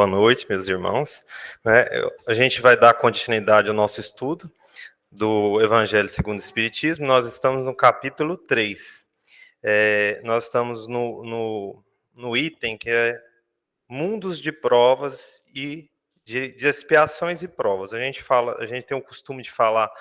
Boa noite, meus irmãos. A gente vai dar continuidade ao nosso estudo do Evangelho segundo o Espiritismo. Nós estamos no capítulo 3. Nós estamos no item que é mundos de provas e de expiações e provas. A gente tem o costume de falar,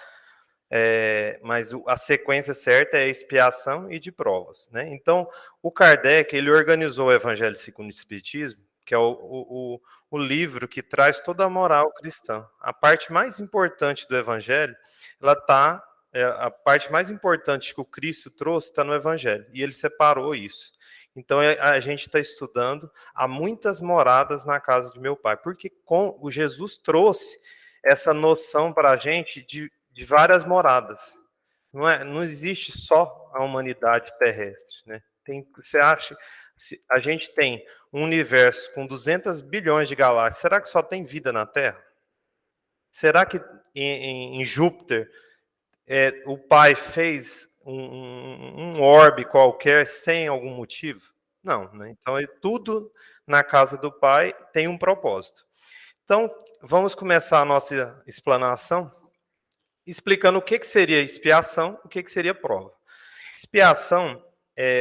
mas a sequência certa é expiação e de provas, né? Então, o Kardec, ele organizou o Evangelho segundo o Espiritismo, que é o livro que traz toda a moral cristã. A parte mais importante do Evangelho, a parte mais importante que o Cristo trouxe está no Evangelho, e ele separou isso. Então, a gente está estudando há muitas moradas na casa de meu Pai, porque o Jesus trouxe essa noção para a gente de várias moradas. Não existe só a humanidade terrestre, né? Você acha, se a gente tem um universo com 200 bilhões de galáxias, será que só tem vida na Terra? Será que em Júpiter o Pai fez um orbe qualquer sem algum motivo? Não, né? Então, tudo na casa do Pai tem um propósito. Então, vamos começar a nossa explanação explicando o que seria expiação, o que seria prova. Expiação,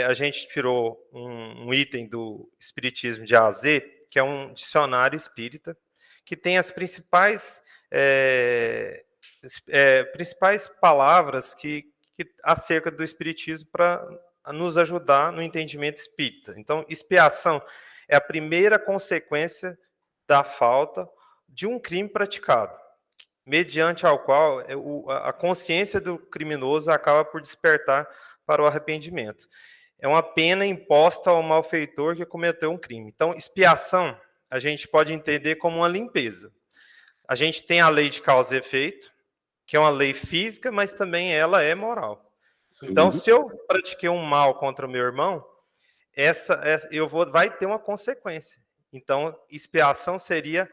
a gente tirou um item do Espiritismo de A a Z, que é um dicionário espírita, que tem as principais palavras acerca do Espiritismo para nos ajudar no entendimento espírita. Então, expiação é a primeira consequência da falta de um crime praticado, mediante ao qual a consciência do criminoso acaba por despertar para o arrependimento. É uma pena imposta ao malfeitor que cometeu um crime. Então, expiação, a gente pode entender como uma limpeza. A gente tem a lei de causa e efeito, que é uma lei física, mas também ela é moral. Então, se eu pratiquei um mal contra o meu irmão, vai ter uma consequência. Então, expiação seria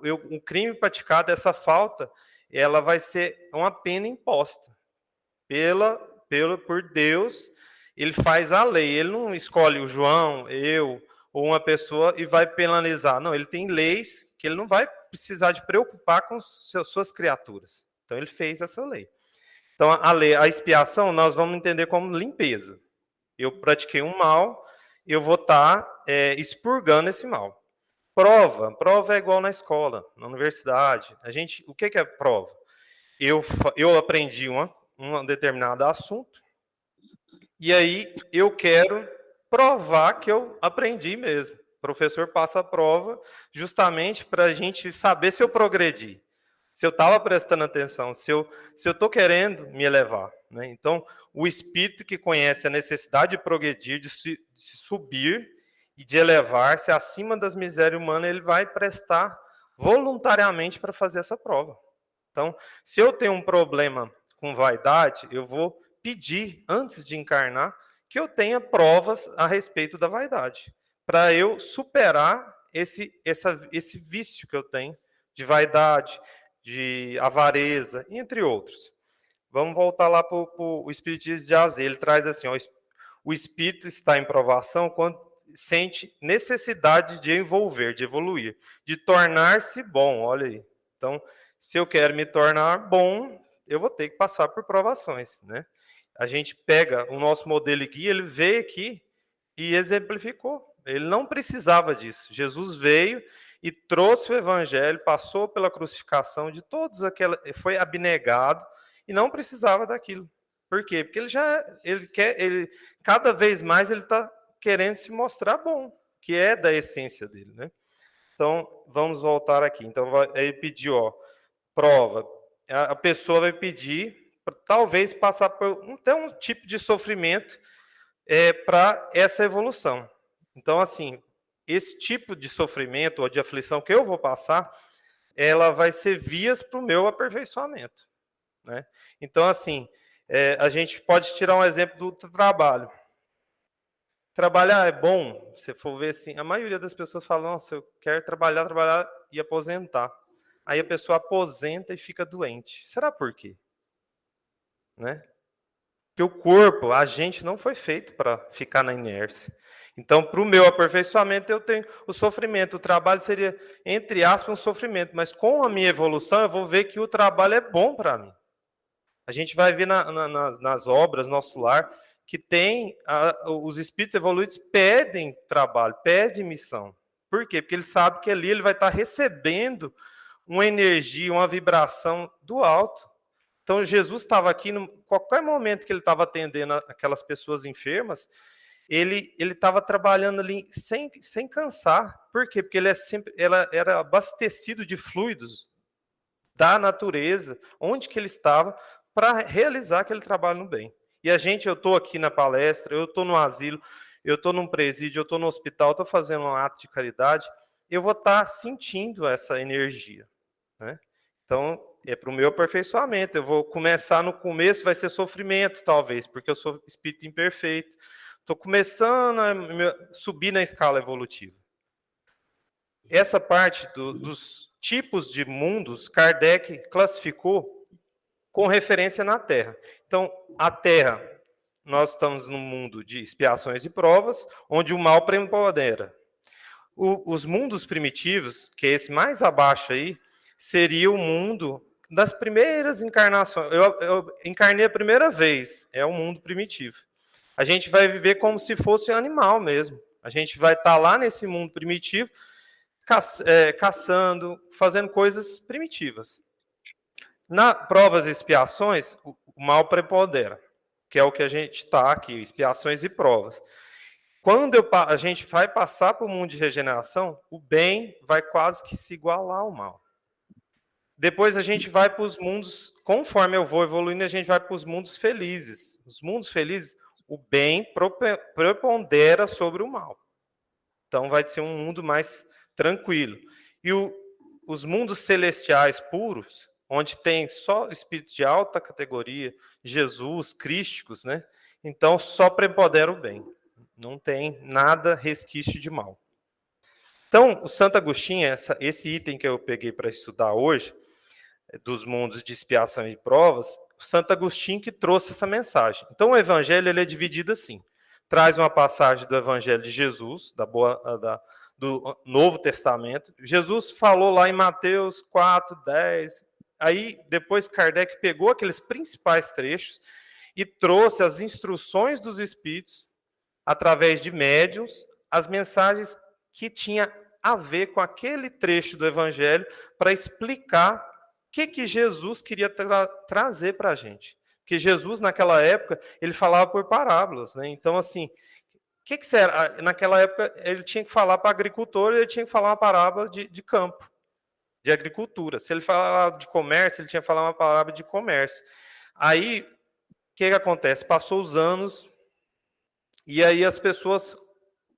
um crime praticado, essa falta, ela vai ser uma pena imposta por Deus. Ele faz a lei, ele não escolhe o João, eu ou uma pessoa e vai penalizar. Não, ele tem leis que ele não vai precisar de preocupar com suas criaturas. Então, ele fez essa lei. Então, a expiação, nós vamos entender como limpeza. Eu pratiquei um mal, eu vou estar expurgando esse mal. Prova é igual na escola, na universidade. O que é prova? Eu aprendi um determinado assunto, e aí eu quero provar que eu aprendi mesmo. O professor passa a prova justamente para a gente saber se eu progredi, se eu estava prestando atenção, se eu estou querendo me elevar, né? Então, o espírito que conhece a necessidade de progredir, de se subir e de elevar-se acima das misérias humanas, ele vai prestar voluntariamente para fazer essa prova. Então, se eu tenho um problema com vaidade, eu vou pedir, antes de encarnar, que eu tenha provas a respeito da vaidade, para eu superar esse vício que eu tenho de vaidade, de avareza, entre outros. Vamos voltar lá para o Espiritismo de A a Z. Ele traz assim, ó, o espírito está em provação quando sente necessidade de envolver, de evoluir, de tornar-se bom, olha aí. Então, se eu quero me tornar bom, eu vou ter que passar por provações, né? A gente pega o nosso modelo guia, ele veio aqui e exemplificou. Ele não precisava disso. Jesus veio e trouxe o evangelho, passou pela crucificação de todos foi abnegado e não precisava daquilo. Por quê? Porque cada vez mais ele está querendo se mostrar bom, que é da essência dele, né? Então, vamos voltar aqui. Então, ele pediu, ó, prova. A pessoa vai pedir, talvez passar por até um tipo de sofrimento para essa evolução. Então, assim, esse tipo de sofrimento ou de aflição que eu vou passar, ela vai ser vias para o meu aperfeiçoamento, né? Então, assim, a gente pode tirar um exemplo do trabalho. Trabalhar é bom, se for ver assim, a maioria das pessoas fala, nossa, eu quero trabalhar e aposentar. Aí a pessoa aposenta e fica doente. Será por quê? Né? Porque o corpo, a gente não foi feito para ficar na inércia. Então, para o meu aperfeiçoamento, eu tenho o sofrimento. O trabalho seria, entre aspas, um sofrimento. Mas com a minha evolução, eu vou ver que o trabalho é bom para mim. A gente vai ver nas obras, nosso lar, que tem os espíritos evoluídos pedem trabalho, pedem missão. Por quê? Porque ele sabe que ali ele vai estar recebendo uma energia, uma vibração do alto. Então, Jesus estava aqui, qualquer momento que ele estava atendendo aquelas pessoas enfermas, ele estava trabalhando ali sem cansar. Por quê? Porque ela era abastecido de fluidos da natureza, onde que ele estava, para realizar aquele trabalho no bem. E eu estou aqui na palestra, eu estou no asilo, eu estou num presídio, eu estou no hospital, estou fazendo um ato de caridade, eu vou estar sentindo essa energia, né? Então, é para o meu aperfeiçoamento. Eu vou começar no começo, vai ser sofrimento, talvez, porque eu sou espírito imperfeito. Estou começando a subir na escala evolutiva. Essa parte dos tipos de mundos, Kardec classificou com referência na Terra. Então, a Terra, nós estamos num mundo de expiações e provas, onde o mal prepondera. Os mundos primitivos, que é esse mais abaixo aí, seria o mundo das primeiras encarnações. Eu encarnei a primeira vez, é um mundo primitivo. A gente vai viver como se fosse animal mesmo. A gente vai estar lá nesse mundo primitivo, caçando, fazendo coisas primitivas. Na provas e expiações, o mal prepondera, que é o que a gente está aqui, expiações e provas. Quando a gente vai passar para o mundo de regeneração, o bem vai quase que se igualar ao mal. Depois a gente vai para os mundos, conforme eu vou evoluindo, a gente vai para os mundos felizes. Os mundos felizes, o bem prepondera sobre o mal. Então vai ser um mundo mais tranquilo. E os mundos celestiais puros, onde tem só espíritos de alta categoria, Jesus, crísticos, né? Então só prepondera o bem. Não tem nada resquício de mal. Então, o Santo Agostinho, esse item que eu peguei para estudar hoje, dos mundos de expiação e provas, o Santo Agostinho que trouxe essa mensagem. Então, o Evangelho ele é dividido assim. Traz uma passagem do Evangelho de Jesus, do Novo Testamento. Jesus falou lá em Mateus 4, 10. Aí, depois, Kardec pegou aqueles principais trechos e trouxe as instruções dos Espíritos, através de médiuns, as mensagens que tinha a ver com aquele trecho do Evangelho para explicar o que Jesus queria trazer para a gente. Porque Jesus, naquela época, ele falava por parábolas, né? Então, assim, o que será? Naquela época, ele tinha que falar para agricultor, ele tinha que falar uma parábola de campo, de agricultura. Se ele falava de comércio, ele tinha que falar uma parábola de comércio. Aí, o que acontece? Passou os anos, e aí as pessoas,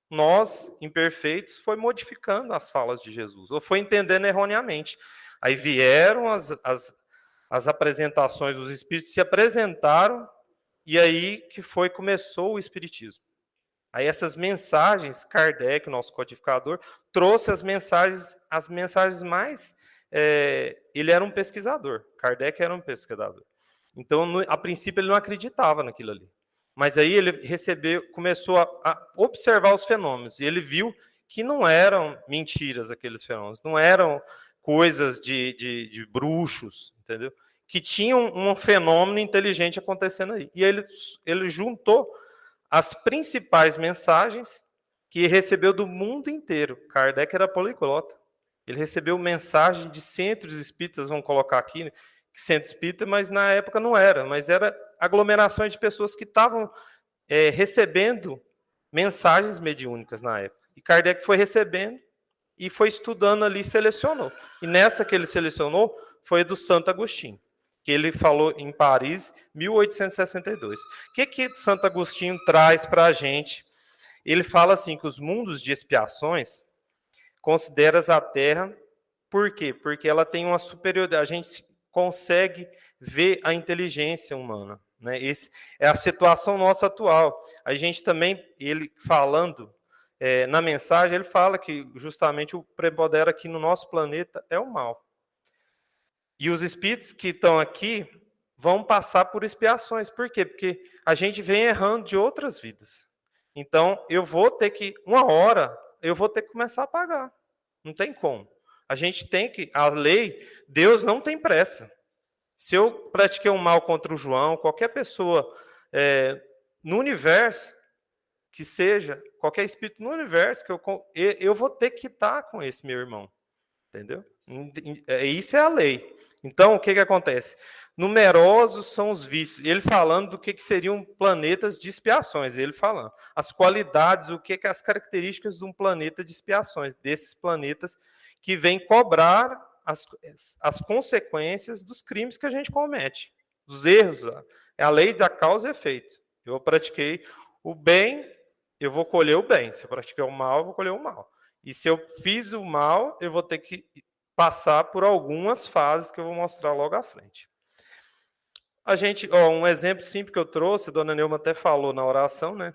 nós, imperfeitos, foi modificando as falas de Jesus, ou foi entendendo erroneamente. Aí vieram as apresentações dos Espíritos, se apresentaram, e aí que começou o Espiritismo. Aí essas mensagens, Kardec, o nosso codificador, trouxe as mensagens mais... ele era um pesquisador, Kardec era um pesquisador. Então, a princípio, ele não acreditava naquilo ali. Mas aí ele começou a observar os fenômenos, e ele viu que não eram mentiras aqueles fenômenos, não eram coisas de bruxos, entendeu? Que tinham um fenômeno inteligente acontecendo aí. E ele juntou as principais mensagens que recebeu do mundo inteiro. Kardec era poliglota. Ele recebeu mensagem de centros espíritas, vamos colocar aqui, centro espírita, mas na época não era, mas era aglomerações de pessoas que estavam recebendo mensagens mediúnicas na época. E Kardec foi recebendo e foi estudando ali, selecionou. E nessa que ele selecionou foi do Santo Agostinho, que ele falou em Paris, 1862. O que Santo Agostinho traz para a gente? Ele fala assim, que os mundos de expiações consideram a Terra, por quê? Porque ela tem uma superioridade, a gente consegue ver a inteligência humana, né? Essa é a situação nossa atual. A gente também, ele falando na mensagem, ele fala que justamente o prepondera aqui no nosso planeta é o mal. E os espíritos que estão aqui vão passar por expiações. Por quê? Porque a gente vem errando de outras vidas. Então, eu vou ter que, uma hora, eu vou ter que começar a pagar. Não tem como. A gente tem que, a lei, Deus não tem pressa. Se eu pratiquei um mal contra o João, qualquer pessoa no universo, que seja, qualquer espírito no universo, eu vou ter que estar com esse meu irmão. Entendeu? Isso é a lei. Então, o que acontece? Numerosos são os vícios. Ele falando do que seriam planetas de expiações. Ele falando. As qualidades, as características de um planeta de expiações. Desses planetas que vêm cobrar as consequências dos crimes que a gente comete. Dos erros. É a lei da causa e efeito. Eu pratiquei o bem, eu vou colher o bem. Se eu pratiquei o mal, eu vou colher o mal. E se eu fiz o mal, eu vou ter que passar por algumas fases que eu vou mostrar logo à frente. Um exemplo simples que eu trouxe, a dona Neuma até falou na oração, né?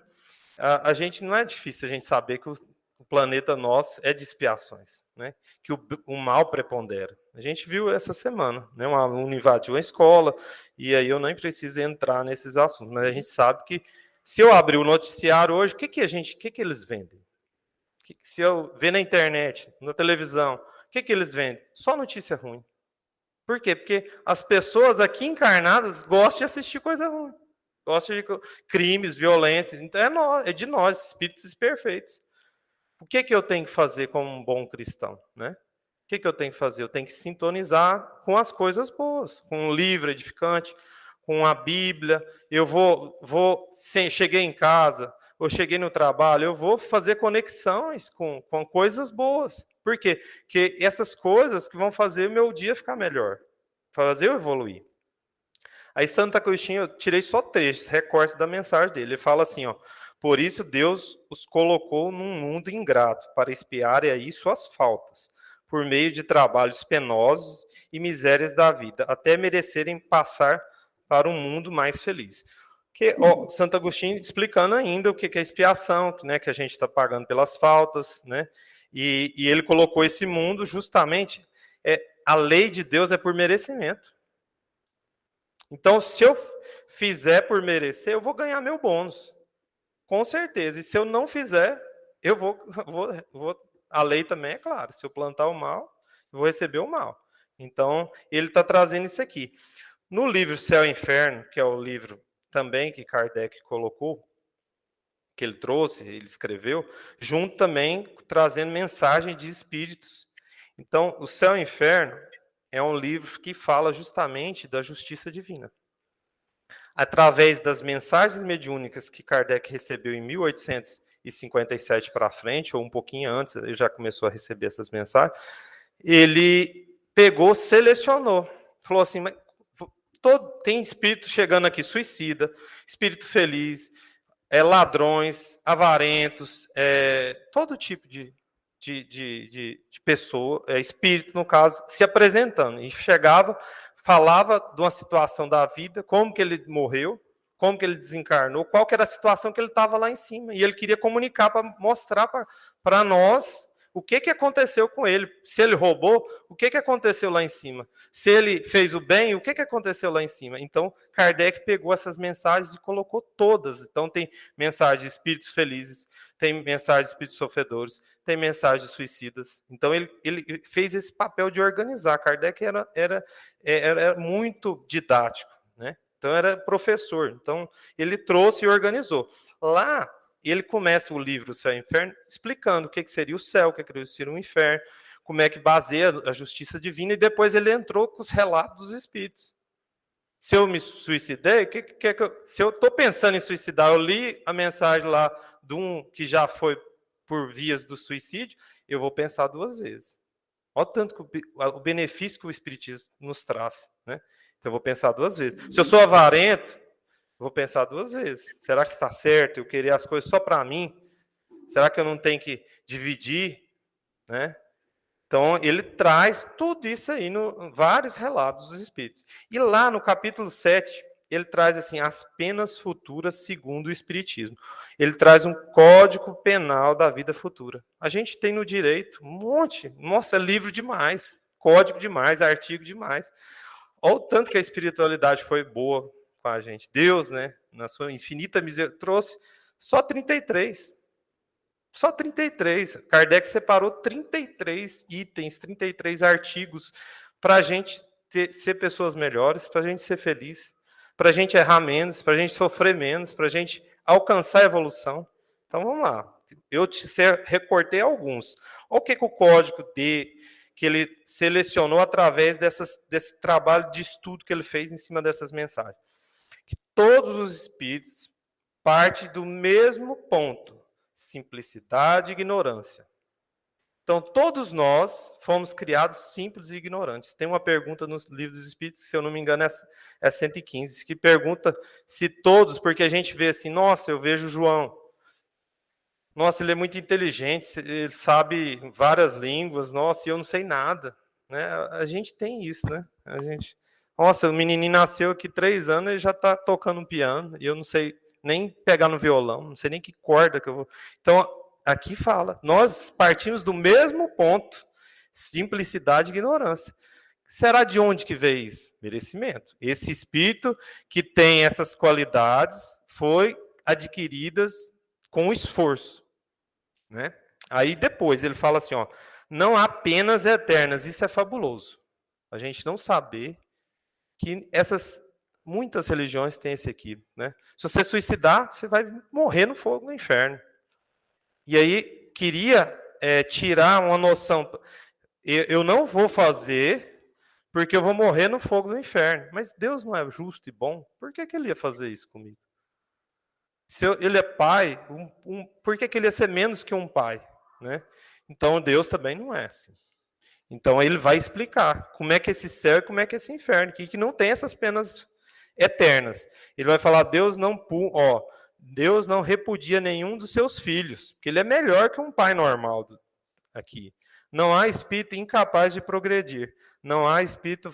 A gente não é difícil a gente saber que o planeta nosso é de expiações, né? Que o mal prepondera. A gente viu essa semana, né? Um aluno invadiu a escola, e aí eu nem preciso entrar nesses assuntos, mas a gente sabe que se eu abrir o noticiário hoje, o que eles vendem? Se eu ver na internet, na televisão, o que eles vendem? Só notícia ruim. Por quê? Porque as pessoas aqui encarnadas gostam de assistir coisa ruim. Gostam de crimes, violência. Então é de nós, espíritos perfeitos. O que eu tenho que fazer como um bom cristão? Né? O que eu tenho que fazer? Eu tenho que sintonizar com as coisas boas, com um livro edificante, com a Bíblia. Eu cheguei em casa, eu cheguei no trabalho, eu vou fazer conexões com coisas boas. Por quê? Porque essas coisas que vão fazer o meu dia ficar melhor, fazer eu evoluir. Aí Santo Agostinho, eu tirei só trechos, recortes da mensagem dele. Ele fala assim, ó: por isso Deus os colocou num mundo ingrato, para expiarem aí suas faltas, por meio de trabalhos penosos e misérias da vida, até merecerem passar para um mundo mais feliz. Santo Agostinho explicando ainda o que é expiação, né, que a gente está pagando pelas faltas, né, e ele colocou esse mundo justamente, a lei de Deus é por merecimento. Então, se eu fizer por merecer, eu vou ganhar meu bônus, com certeza. E se eu não fizer, eu a lei também é clara, se eu plantar o mal, eu vou receber o mal. Então, ele está trazendo isso aqui. No livro Céu e Inferno, que é o livro também que Kardec colocou, que ele trouxe, ele escreveu, junto também trazendo mensagem de espíritos. Então, o Céu e Inferno é um livro que fala justamente da justiça divina. Através das mensagens mediúnicas que Kardec recebeu em 1857 para frente, ou um pouquinho antes, ele já começou a receber essas mensagens, ele pegou, selecionou, falou assim, mas tem espírito chegando aqui, suicida, espírito feliz, ladrões, avarentos, todo tipo de pessoa, espírito, no caso, se apresentando. E chegava, falava de uma situação da vida, como que ele morreu, como que ele desencarnou, qual que era a situação que ele estava lá em cima. E ele queria comunicar, para mostrar para nós o que aconteceu com ele. Se ele roubou, o que aconteceu lá em cima? Se ele fez o bem, o que aconteceu lá em cima? Então, Kardec pegou essas mensagens e colocou todas. Então, tem mensagem de espíritos felizes, tem mensagem de espíritos sofredores, tem mensagem de suicidas. Então, ele fez esse papel de organizar. Kardec era muito didático, né? Então, era professor. Então, ele trouxe e organizou. Lá, ele começa o livro Céu e Inferno explicando o que seria o céu, o que seria o inferno, como é que baseia a justiça divina, e depois ele entrou com os relatos dos espíritos. Se eu me suicidei, se eu estou pensando em suicidar, eu li a mensagem lá de um que já foi por vias do suicídio, eu vou pensar duas vezes. Olha o tanto que o benefício que o espiritismo nos traz, né? Então eu vou pensar duas vezes. Se eu sou avarento, vou pensar duas vezes. Será que está certo eu querer as coisas só para mim? Será que eu não tenho que dividir? Né? Então, ele traz tudo isso aí, vários relatos dos espíritos. E lá no capítulo 7, ele traz assim as penas futuras segundo o espiritismo. Ele traz um código penal da vida futura. A gente tem no direito um monte. Nossa, é livro demais, código demais, artigo demais. Olha o tanto que a espiritualidade foi boa com a gente. Deus, né, na sua infinita misericórdia, trouxe só 33. Só 33. Kardec separou 33 itens, 33 artigos para a gente ser pessoas melhores, para a gente ser feliz, para a gente errar menos, para a gente sofrer menos, para a gente alcançar a evolução. Então vamos lá. Eu recortei alguns. Olha o que o código que ele selecionou através desse trabalho de estudo que ele fez em cima dessas mensagens. Que todos os espíritos partem do mesmo ponto: simplicidade e ignorância. Então, todos nós fomos criados simples e ignorantes. Tem uma pergunta nos livros dos Espíritos, se eu não me engano, é 115, que pergunta se todos, porque a gente vê assim, nossa, eu vejo João. Nossa, ele é muito inteligente, ele sabe várias línguas, nossa, e eu não sei nada. Né? A gente tem isso, né? Nossa, o menininho nasceu aqui 3 anos e já está tocando um piano, e eu não sei nem pegar no violão, não sei nem que corda que eu vou... Então, aqui fala, nós partimos do mesmo ponto, simplicidade e ignorância. Será de onde que veio isso? Merecimento. Esse espírito que tem essas qualidades foi adquiridas com esforço. Né? Aí depois ele fala assim, ó, não há penas eternas, isso é fabuloso. A gente não saber que muitas religiões têm esse equívoco. Né? Se você suicidar, você vai morrer no fogo do inferno. E aí queria tirar uma noção, eu não vou fazer porque eu vou morrer no fogo do inferno. Mas Deus não é justo e bom? Por que ele ia fazer isso comigo? Se ele é pai, por que ele ia ser menos que um pai? Né? Então Deus também não é assim. Então ele vai explicar como é que esse céu e como é que esse inferno, que não tem essas penas eternas. Ele vai falar, Deus não repudia nenhum dos seus filhos, porque ele é melhor que um pai normal aqui. Não há espírito incapaz de progredir. Não há espírito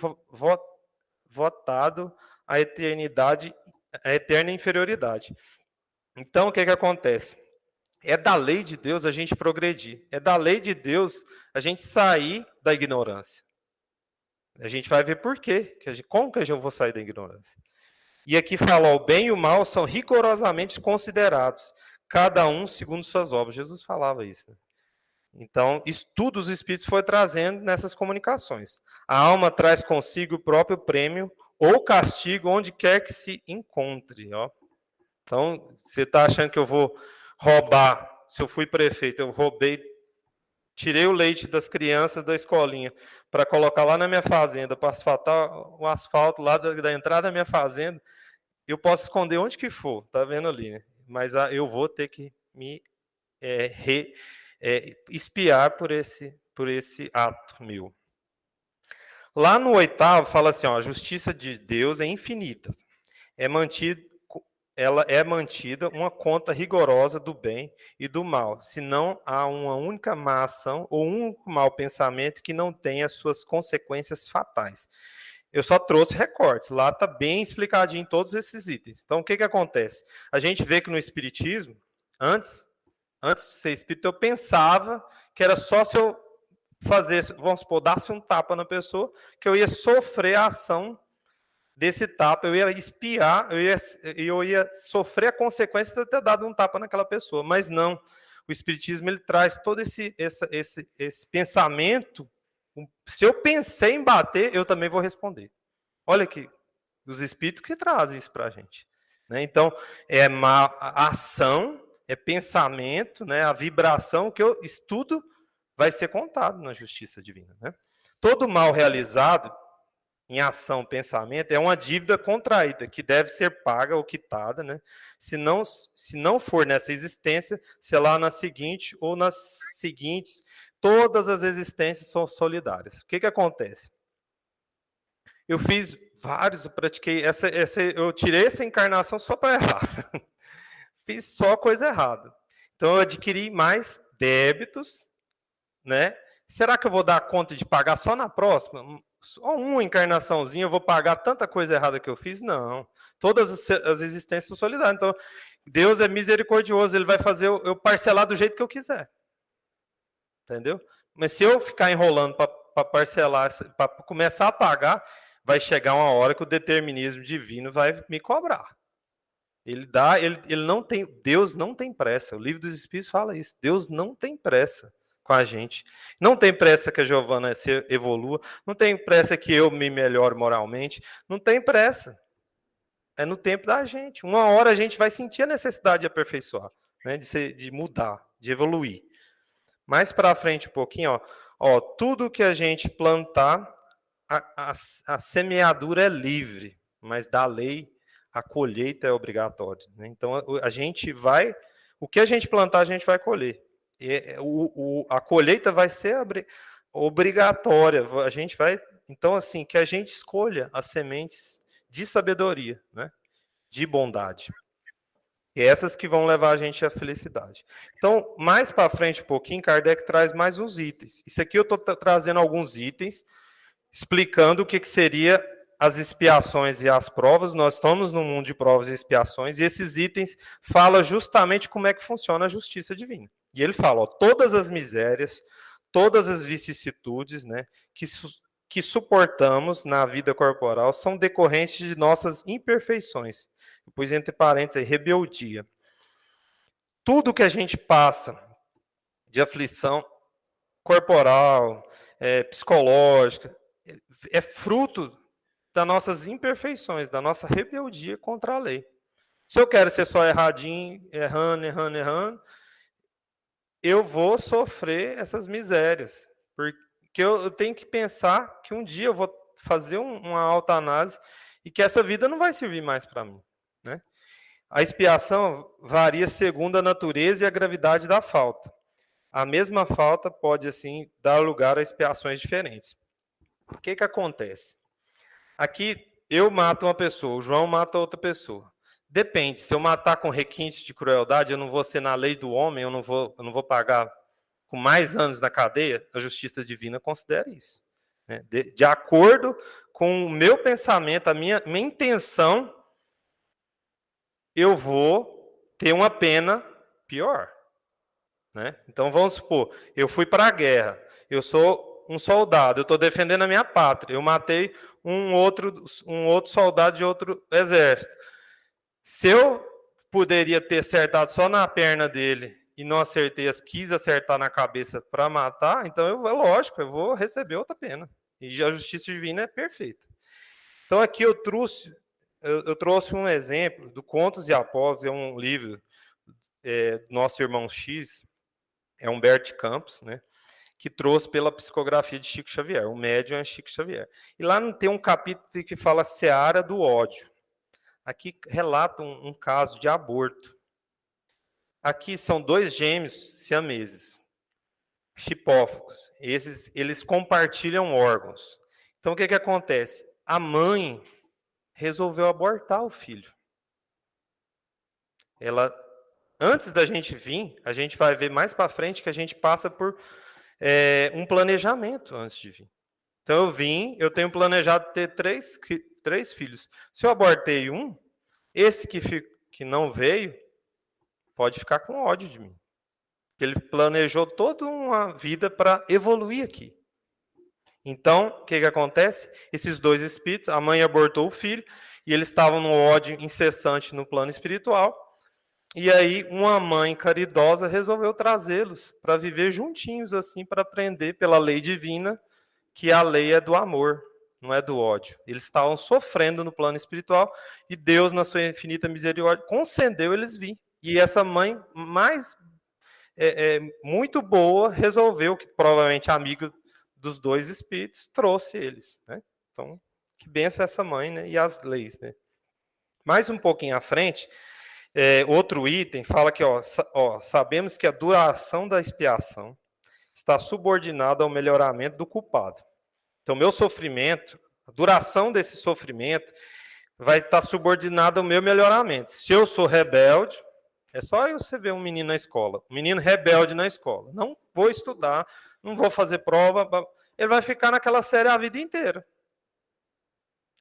votado à eternidade, à eterna inferioridade. Então, o que acontece? É da lei de Deus a gente progredir. É da lei de Deus a gente sair da ignorância. A gente vai ver por quê. Como que eu vou sair da ignorância? E aqui fala, o bem e o mal são rigorosamente considerados, cada um segundo suas obras. Jesus falava isso. Né? Então, estudo os espíritos foi trazendo nessas comunicações. A alma traz consigo o próprio prêmio ou castigo onde quer que se encontre. Ó. Então, você está achando que eu vou roubar? Se eu fui prefeito, eu roubei, tirei o leite das crianças da escolinha para colocar lá na minha fazenda, para asfaltar o asfalto lá da entrada da minha fazenda, eu posso esconder onde que for, tá vendo ali, né? Mas eu vou ter que me espiar por esse ato meu. Lá no 8º fala assim, ó, a justiça de Deus é infinita, ela é mantida uma conta rigorosa do bem e do mal, se não há uma única má ação ou um único mau pensamento que não tenha suas consequências fatais. Eu só trouxe recortes, lá está bem explicadinho todos esses itens. Então, o que acontece? A gente vê que no Espiritismo, antes de ser espírita, eu pensava que era só se eu vamos supor, dasse um tapa na pessoa, que eu ia sofrer a ação desse tapa, eu ia espiar, eu ia sofrer a consequência de ter dado um tapa naquela pessoa. Mas não, o Espiritismo ele traz todo esse pensamento. Se eu pensei em bater, eu também vou responder. Olha aqui, os espíritos que trazem isso para a gente. Né? Então, é a ação, é pensamento, né? A vibração que eu estudo vai ser contado na justiça divina. Né? Todo mal realizado em ação, pensamento, é uma dívida contraída, que deve ser paga ou quitada, né? Se não for nessa existência, sei lá, na seguinte ou nas seguintes, todas as existências são solidárias. O que acontece? Eu fiz vários, eu pratiquei, eu tirei essa encarnação só para errar. Fiz só coisa errada. Então, eu adquiri mais débitos, né? Será que eu vou dar conta de pagar só na próxima? Só uma encarnaçãozinha eu vou pagar tanta coisa errada que eu fiz? Não. Todas as existências são solidárias. Então, Deus é misericordioso, ele vai fazer eu parcelar do jeito que eu quiser. Entendeu? Mas se eu ficar enrolando para parcelar, para começar a pagar, vai chegar uma hora que o determinismo divino vai me cobrar. Ele não tem, Deus não tem pressa. O livro dos Espíritos fala isso. Deus não tem pressa com a gente. Não tem pressa que a Giovana se evolua, não tem pressa que eu me melhore moralmente, não tem pressa. É no tempo da gente. Uma hora a gente vai sentir a necessidade de aperfeiçoar, né? De mudar, de evoluir. Mais para frente um pouquinho, tudo que a gente plantar, a semeadura é livre, mas da lei a colheita é obrigatória, né? Então a gente vai, o que a gente plantar a gente vai colher. A colheita vai ser obrigatória. A gente vai, então assim, que a gente escolha as sementes de sabedoria, né? De bondade. E essas que vão levar a gente à felicidade. Então, mais para frente um pouquinho, Kardec traz mais uns itens. Isso aqui eu estou trazendo alguns itens, explicando o que seria as expiações e as provas. Nós estamos no mundo de provas e expiações, e esses itens falam justamente como é que funciona a justiça divina. E ele fala, todas as misérias, todas as vicissitudes, né, que suportamos na vida corporal são decorrentes de nossas imperfeições. Depois, entre parênteses, aí, rebeldia. Tudo que a gente passa de aflição corporal, psicológica, é fruto das nossas imperfeições, da nossa rebeldia contra a lei. Se eu quero ser só erradinho, errando, eu vou sofrer essas misérias. Porque eu tenho que pensar que um dia eu vou fazer uma autoanálise e que essa vida não vai servir mais para mim, né? A expiação varia segundo a natureza e a gravidade da falta. A mesma falta pode, assim, dar lugar a expiações diferentes. O que acontece? Aqui, eu mato uma pessoa, o João mata outra pessoa. Depende, se eu matar com requinte de crueldade, eu não vou ser na lei do homem, eu não vou pagar com mais anos na cadeia, a justiça divina considera isso, né? De acordo com o meu pensamento, a minha intenção, eu vou ter uma pena pior, né? Então, vamos supor, eu fui para a guerra, eu sou um soldado, eu estou defendendo a minha pátria, eu matei um outro soldado de outro exército. Se eu poderia ter acertado só na perna dele e não acertei, quis acertar na cabeça para matar, então, lógico, eu vou receber outra pena. E a justiça divina é perfeita. Então, aqui eu trouxe um exemplo do Contos e Apóstolos, é um livro do nosso irmão X, é Humberto Campos, né, que trouxe pela psicografia de Chico Xavier. O médium é Chico Xavier. E lá tem um capítulo que fala Seara do ódio. Aqui relata um caso de aborto. Aqui são 2 gêmeos siameses, chipófagos. Eles compartilham órgãos. Então, o que acontece? A mãe resolveu abortar o filho. Antes da gente vir, a gente vai ver mais para frente que a gente passa por um planejamento antes de vir. Então, eu tenho planejado ter 3 filhos. Se eu abortei um, esse que não veio, pode ficar com ódio de mim. Ele planejou toda uma vida para evoluir aqui. Então, o que acontece? Esses 2 espíritos, a mãe abortou o filho, e eles estavam no ódio incessante no plano espiritual, e aí uma mãe caridosa resolveu trazê-los para viver juntinhos, assim, para aprender pela lei divina, que a lei é do amor, não é do ódio. Eles estavam sofrendo no plano espiritual, e Deus, na sua infinita misericórdia, concedeu eles vir. E essa mãe, muito boa, resolveu, que provavelmente amiga dos 2 espíritos, trouxe eles, né? Então, que benção essa mãe, né? E as leis, né? Mais um pouquinho à frente, outro item fala que, sabemos que a duração da expiação está subordinada ao melhoramento do culpado. Então, meu sofrimento, a duração desse sofrimento vai estar subordinada ao meu melhoramento. Se eu sou rebelde, é só você ver um menino na escola, um menino rebelde na escola. Não vou estudar, não vou fazer prova, ele vai ficar naquela série a vida inteira.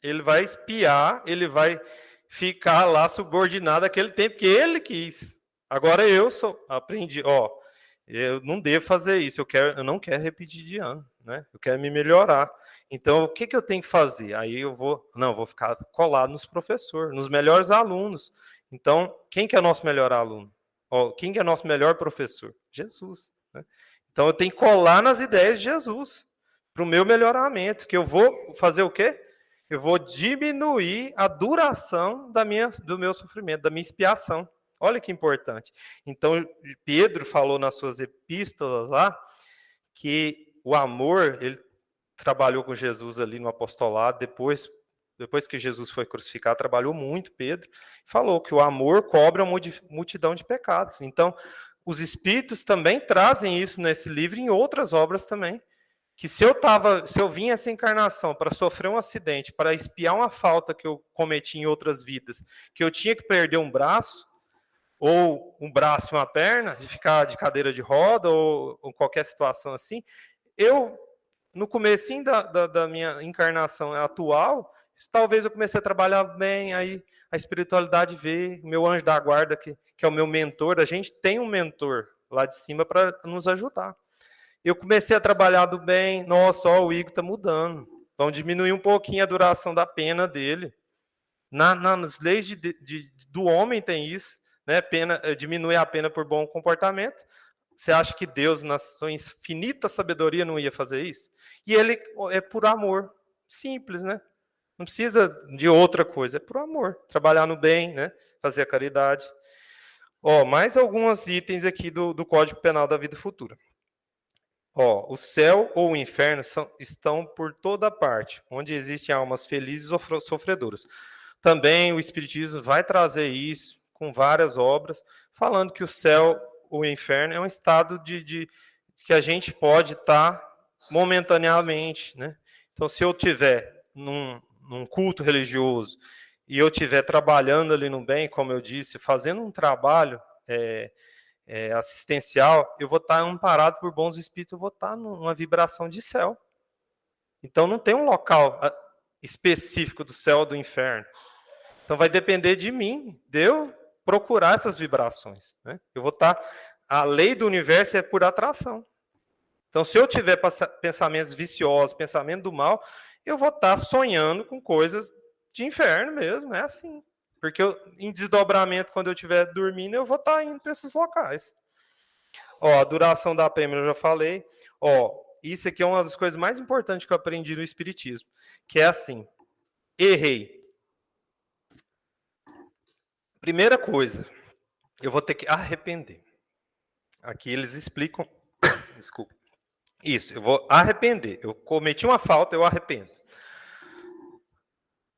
Ele vai espiar, ele vai ficar lá subordinado àquele tempo que ele quis. Agora eu aprendi, Eu não devo fazer isso, eu não quero repetir de ano, né? Eu quero me melhorar. Então, o que eu tenho que fazer? Aí vou ficar colado nos professores, nos melhores alunos. Então, quem que é nosso melhor aluno? Quem que é nosso melhor professor? Jesus, né? Então, eu tenho que colar nas ideias de Jesus para o meu melhoramento, que eu vou fazer o quê? Eu vou diminuir a duração do meu sofrimento, da minha expiação. Olha que importante. Então, Pedro falou nas suas epístolas lá que o amor, ele trabalhou com Jesus ali no apostolado, depois que Jesus foi crucificado, trabalhou muito, Pedro, falou que o amor cobre a multidão de pecados. Então, os Espíritos também trazem isso nesse livro e em outras obras também. Que se eu vim essa encarnação para sofrer um acidente, para expiar uma falta que eu cometi em outras vidas, que eu tinha que perder um braço, ou um braço e uma perna, de ficar de cadeira de roda, ou qualquer situação assim, eu, no comecinho da minha encarnação atual, talvez eu comecei a trabalhar bem, aí a espiritualidade veio, o meu anjo da guarda, que é o meu mentor, a gente tem um mentor lá de cima para nos ajudar. Eu comecei a trabalhar do bem, nossa, o Igor está mudando, vamos diminuir um pouquinho a duração da pena dele. Nas leis do homem tem isso, né? Diminuir a pena por bom comportamento. Você acha que Deus, na sua infinita sabedoria, não ia fazer isso? E ele é por amor, simples, né? Não precisa de outra coisa, é por amor. Trabalhar no bem, né? Fazer a caridade. Mais alguns itens aqui do Código Penal da Vida Futura. O céu ou o inferno estão por toda parte, onde existem almas felizes ou sofredoras. Também o Espiritismo vai trazer isso com várias obras, falando que o céu ou o inferno é um estado que a gente pode estar momentaneamente, né? Então, se eu estiver num culto religioso e eu estiver trabalhando ali no bem, como eu disse, fazendo um trabalho assistencial, eu vou estar amparado por bons espíritos, eu vou estar numa vibração de céu. Então, não tem um local específico do céu ou do inferno. Então, vai depender de mim, de eu procurar essas vibrações, né? Eu vou estar... A lei do universo é por atração. Então, se eu tiver pensamentos viciosos, pensamento do mal, eu vou estar sonhando com coisas de inferno mesmo, é assim. Porque em desdobramento, quando eu estiver dormindo, eu vou estar indo para esses locais. A duração da pena eu já falei. Isso aqui é uma das coisas mais importantes que eu aprendi no Espiritismo, que é assim, errei. Primeira coisa, eu vou ter que arrepender. Aqui eles explicam. Desculpa. Isso, eu vou arrepender. Eu cometi uma falta, eu arrependo.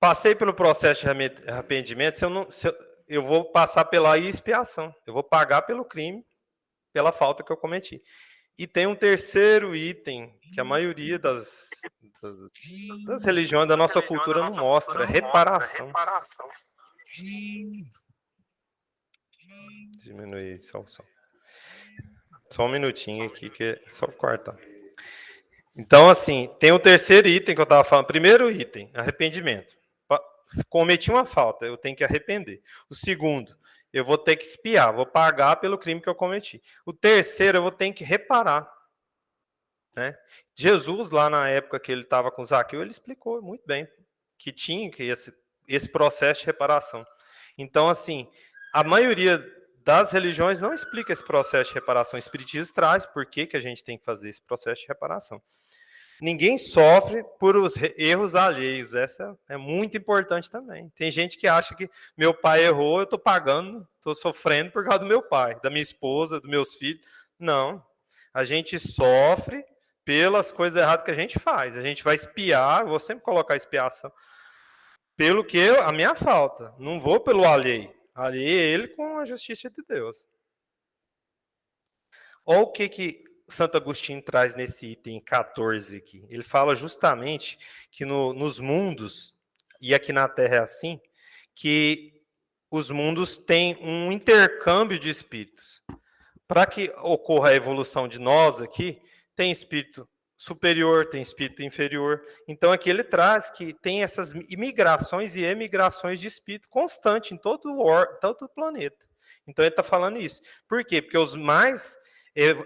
Passei pelo processo de arrependimento, eu vou passar pela expiação. Eu vou pagar pelo crime, pela falta que eu cometi. E tem um terceiro item, que a maioria das religiões, da nossa cultura não mostra, é reparação. Diminuir só o som. Só um minutinho aqui, que é só cortar. Então, assim, tem o terceiro item que eu estava falando. Primeiro item, arrependimento. Cometi uma falta, eu tenho que arrepender. O segundo, eu vou ter que expiar, vou pagar pelo crime que eu cometi. O terceiro, eu vou ter que reparar. Né? Jesus, lá na época que ele estava com Zaqueu, ele explicou muito bem que tinha esse processo de reparação. Então, assim, a maioria das religiões não explica esse processo de reparação. O Espiritismo traz por que a gente tem que fazer esse processo de reparação. Ninguém sofre por os erros alheios. Essa é muito importante também. Tem gente que acha que meu pai errou, eu estou pagando, estou sofrendo por causa do meu pai, da minha esposa, dos meus filhos. Não. A gente sofre pelas coisas erradas que a gente faz. A gente vai expiar, eu vou sempre colocar expiação, pelo que a minha falta. Não vou pelo alheio. Alheio é ele com a justiça de Deus. Olha o que Santo Agostinho traz nesse item 14 aqui. Ele fala justamente que nos mundos, e aqui na Terra é assim, que os mundos têm um intercâmbio de espíritos. Para que ocorra a evolução de nós aqui, tem espírito superior, tem espírito inferior. Então aqui ele traz que tem essas imigrações e emigrações de espírito constante em todo o planeta. Então ele está falando isso. Por quê? Porque os mais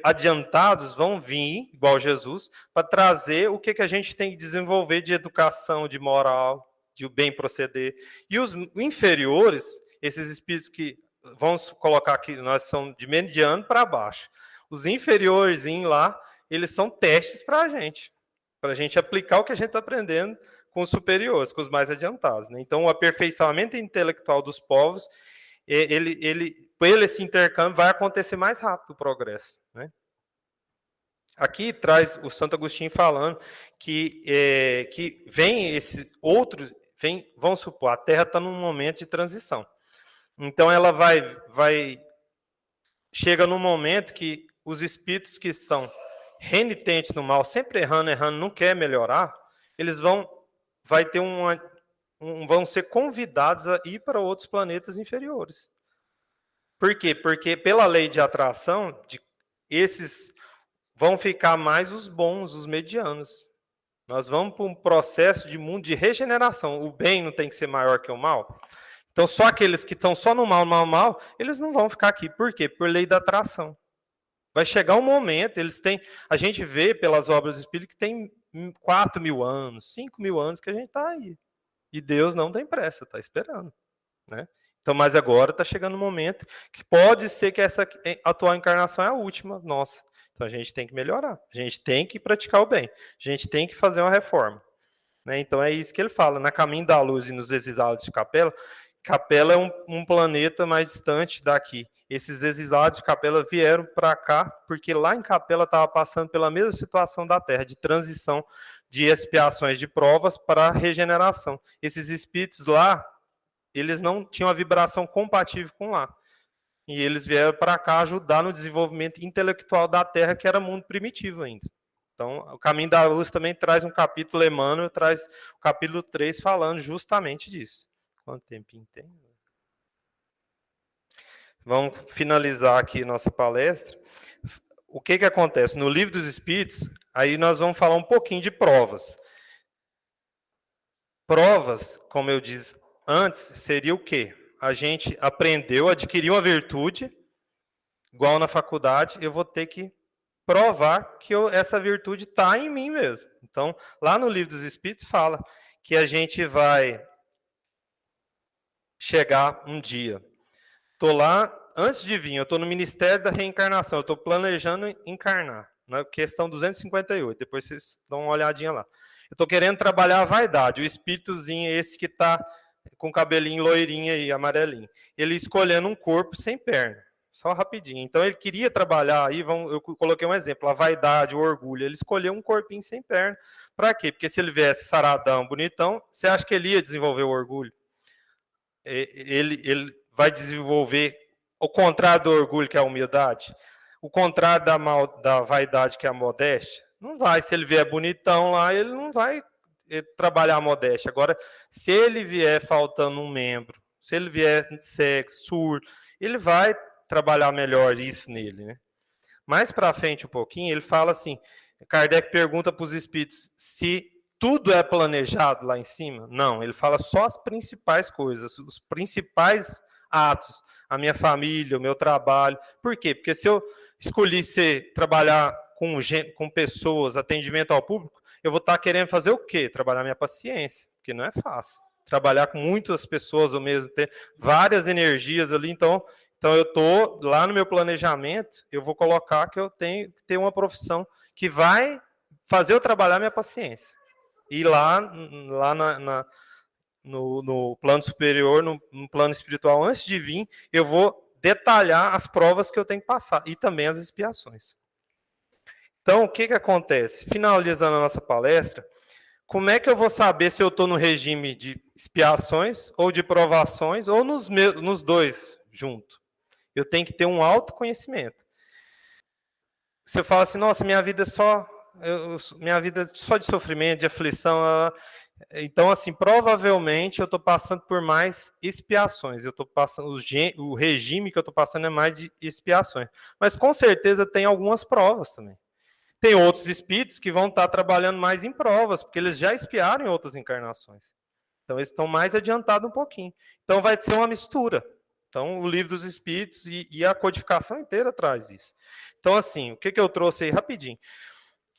adiantados vão vir, igual Jesus, para trazer o que a gente tem que desenvolver de educação, de moral, de bem proceder. E os inferiores, esses espíritos que, vamos colocar aqui, nós somos de mediano para baixo. Os inferiores lá, eles são testes para a gente aplicar o que a gente está aprendendo com os superiores, com os mais adiantados. Né? Então, o aperfeiçoamento intelectual dos povos, esse intercâmbio vai acontecer mais rápido o progresso. Né? Aqui traz o Santo Agostinho falando que vem esses outros, vamos supor, a Terra está num momento de transição. Então, ela chega num momento que os espíritos que são renitentes no mal, sempre errando, não quer melhorar, eles vão ser convidados a ir para outros planetas inferiores. Por quê? Porque pela lei de atração, esses vão ficar mais os bons, os medianos. Nós vamos para um processo de mundo de regeneração. O bem não tem que ser maior que o mal. Então, só aqueles que estão só no mal, eles não vão ficar aqui. Por quê? Por lei da atração. Vai chegar um momento, a gente vê pelas obras espíritas que tem 4.000 anos, 5.000 anos que a gente está aí. E Deus não tem pressa, está esperando. Né? Então, mas agora está chegando um momento que pode ser que essa atual encarnação é a última nossa. Então, a gente tem que melhorar. A gente tem que praticar o bem. A gente tem que fazer uma reforma. Né? Então, é isso que ele fala. Na Caminho da Luz e nos Exilados de Capela, Capela é um planeta mais distante daqui. Esses exilados de Capela vieram para cá, porque lá em Capela estava passando pela mesma situação da Terra, de transição de expiações de provas para a regeneração. Esses espíritos lá, eles não tinham a vibração compatível com lá. E eles vieram para cá ajudar no desenvolvimento intelectual da Terra, que era mundo primitivo ainda. Então, o Caminho da Luz também traz um capítulo, Emmanuel traz o capítulo 3 falando justamente disso. Quanto tempinho tem? Vamos finalizar aqui nossa palestra. O que acontece? No Livro dos Espíritos, aí nós vamos falar um pouquinho de provas. Provas, como eu disse antes, seria o quê? A gente aprendeu, adquiriu uma virtude, igual na faculdade, eu vou ter que provar que essa virtude está em mim mesmo. Então, lá no Livro dos Espíritos fala que a gente vai chegar um dia. Estou lá, antes de vir, eu estou no Ministério da Reencarnação, eu estou planejando encarnar, na questão 258, depois vocês dão uma olhadinha lá. Eu estou querendo trabalhar a vaidade, o espíritozinho esse que está com cabelinho loirinho aí, amarelinho. Ele escolhendo um corpo sem perna, só rapidinho. Então, ele queria trabalhar, aí eu coloquei um exemplo, a vaidade, o orgulho. Ele escolheu um corpinho sem perna. Para quê? Porque se ele viesse saradão, bonitão, você acha que ele ia desenvolver o orgulho? Ele vai desenvolver o contrário do orgulho, que é a humildade, o contrário da vaidade, que é a modéstia. Não vai. Se ele vier bonitão lá, ele não vai trabalhar a modéstia. Agora, se ele vier faltando um membro, se ele vier cego, surdo, ele vai trabalhar melhor isso nele. Né? Mais para frente um pouquinho, ele fala assim, Kardec pergunta para os espíritos se tudo é planejado lá em cima. Não, ele fala só as principais coisas, os principais atos, a minha família, o meu trabalho. Por quê? Porque se eu escolhi trabalhar com pessoas, atendimento ao público, eu vou estar querendo fazer o quê? Trabalhar minha paciência, porque não é fácil. Trabalhar com muitas pessoas ao mesmo tempo, várias energias ali, então eu estou lá no meu planejamento, eu vou colocar que eu tenho que ter uma profissão que vai fazer eu trabalhar minha paciência. E lá no plano superior, no plano espiritual, antes de vir, eu vou detalhar as provas que eu tenho que passar e também as expiações. Então, o que acontece? Finalizando a nossa palestra, como é que eu vou saber se eu estou no regime de expiações ou de provações ou nos dois juntos? Eu tenho que ter um autoconhecimento. Se eu falo assim, nossa, minha vida é só de sofrimento, de aflição, então, assim, provavelmente eu estou passando por mais expiações. Eu estou passando, o regime que eu estou passando é mais de expiações. Mas com certeza tem algumas provas também. Tem outros espíritos que vão estar trabalhando mais em provas, porque eles já expiaram em outras encarnações. Então, eles estão mais adiantados um pouquinho. Então, vai ser uma mistura. Então, o Livro dos Espíritos e a codificação inteira traz isso. Então, assim, o que eu trouxe aí rapidinho?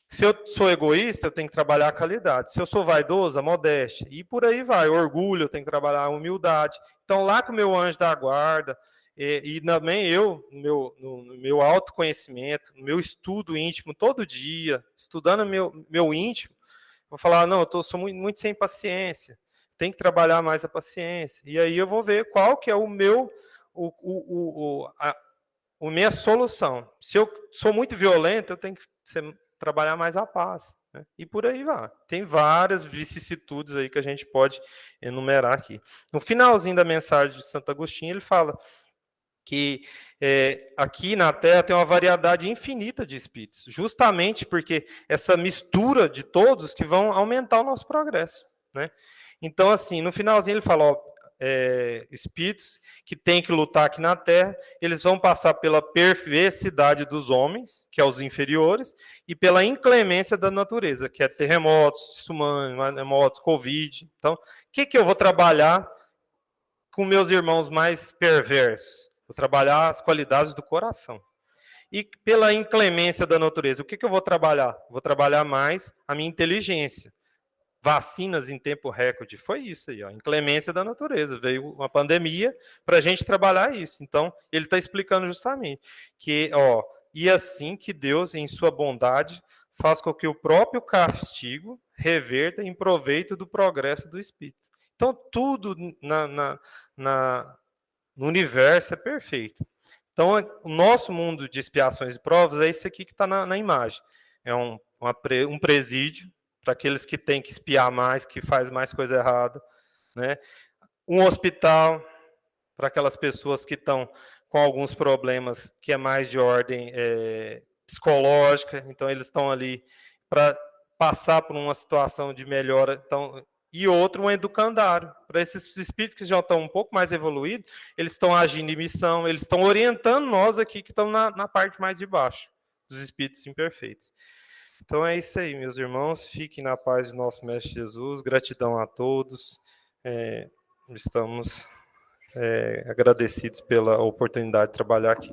Se eu sou egoísta, eu tenho que trabalhar a qualidade. Se eu sou vaidoso, a modéstia. E por aí vai. Orgulho, eu tenho que trabalhar a humildade. Então, lá com o meu anjo da guarda, e também eu, no meu autoconhecimento, no meu estudo íntimo, todo dia, estudando meu íntimo, vou falar, não, sou muito, muito sem paciência. Tem que trabalhar mais a paciência. E aí eu vou ver qual que é o meu, a minha solução. Se eu sou muito violento, eu tenho que trabalhar mais a paz. Né? E por aí vai. Tem várias vicissitudes aí que a gente pode enumerar aqui. No finalzinho da mensagem de Santo Agostinho, ele fala que aqui na Terra tem uma variedade infinita de espíritos, justamente porque essa mistura de todos que vão aumentar o nosso progresso. Né? Então, assim, no finalzinho ele fala, ó, espíritos que têm que lutar aqui na Terra, eles vão passar pela perversidade dos homens, que é os inferiores, e pela inclemência da natureza, que é terremotos, tsunamis, maremotos, Covid. Então, o que eu vou trabalhar com meus irmãos mais perversos? Vou trabalhar as qualidades do coração. E pela inclemência da natureza, o que eu vou trabalhar? Vou trabalhar mais a minha inteligência. Vacinas em tempo recorde, foi isso aí, ó, inclemência da natureza. Veio uma pandemia para a gente trabalhar isso. Então, ele está explicando justamente que, ó, e assim que Deus, em sua bondade, faz com que o próprio castigo reverta em proveito do progresso do espírito. Então, tudo no universo é perfeito. Então, o nosso mundo de expiações e provas é isso aqui que está na imagem. É um presídio para aqueles que têm que espiar mais, que faz mais coisa errada. Né? Um hospital para aquelas pessoas que estão com alguns problemas que é mais de ordem psicológica. Então, eles estão ali para passar por uma situação de melhora. Então, e outro, um educandário. Para esses espíritos que já estão um pouco mais evoluídos, eles estão agindo em missão, eles estão orientando nós aqui que estamos na parte mais de baixo, dos espíritos imperfeitos. Então é isso aí, meus irmãos. Fiquem na paz de nosso Mestre Jesus. Gratidão a todos. Estamos agradecidos pela oportunidade de trabalhar aqui.